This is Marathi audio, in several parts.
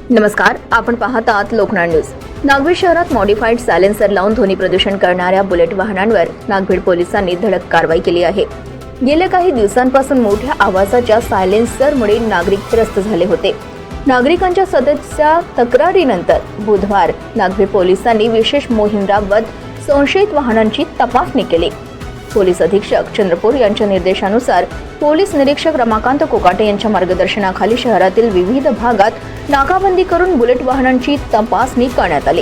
नमस्कार, आपण पाहत आहात लोकनाळ न्यूज। नागभीड शहरात मॉडिफाईड सायलेन्सर लावून ध्वनी प्रदूषण करणाऱ्या बुलेट वाहनांवर नागभीड पोलिसांनी धडक कारवाई केली आहे। गेल्या काही दिवसांपासून मोठ्या आवाजाच्या सायलेन्सरमुळे नागरिक त्रस्त झाले होते। नागरिकांच्या सततच्या तक्रारीनंतर बुधवार नागभीड पोलिसांनी विशेष मोहीम राबवत संशयित वाहनांची तपासणी केली। पोलीस अधीक्षक चंद्रपूर यांच्या निर्देशानुसार पोलीस निरीक्षक रमाकांत कोकाटे यांच्या मार्गदर्शनाखाली शहरातील विविध भागात नाकाबंदी करून बुलेट वाहनांची तपासणी करण्यात आली।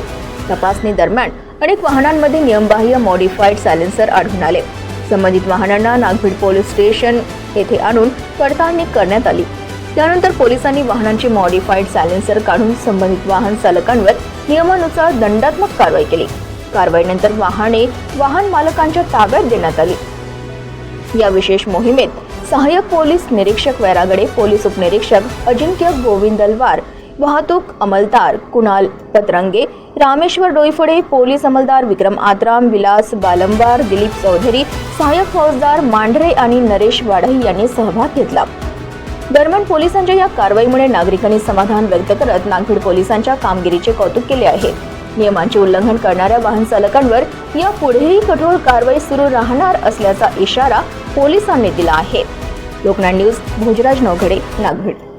तपासणी दरम्यान अनेक वाहनांमध्ये नियमबाह्य मॉडिफाईड सायलेन्सर आढळून आले। संबंधित वाहनांना नागभीड पोलीस स्टेशन येथे आणून पडताळणी करण्यात आली। त्यानंतर पोलिसांनी वाहनांची मॉडिफाईड सायलेन्सर काढून संबंधित वाहन चालकांवर नियमानुसार दंडात्मक कारवाई केली। कारवाईनंतर वाहने वाहन मालकांच्या ताब्यात देण्यात आली। या विशेष मोहिमेत सहाय्यक पोलीस निरीक्षक वैरागडे, पोलीस उपनिरीक्षक अजिंक्य गोविंदलवार, वाहतूक अंमलदार कुणाल पतरंगे, रामेश्वर डोईफोडे, पोलीस अंमलदार विक्रम आत्राम, विलास बालंबार, दिलीप चौधरी, सहाय्यक फौजदार मांढरे आणि नरेश वाढई यांनी सहभाग घेतला। दरम्यान पोलिसांच्या या कारवाईमुळे नागरिकांनी समाधान व्यक्त करत नागभीड पोलिसांच्या कामगिरीचे कौतुक केले आहे। नियमांचे उल्लंघन करणाऱ्या वाहन चालकांवर यापुढेही कठोर कारवाई सुरू राहणार असल्याचा इशारा पोलिसांनी दिला आहे। लोकनाळ न्यूज, भोजराज नवघडे, नागभीड।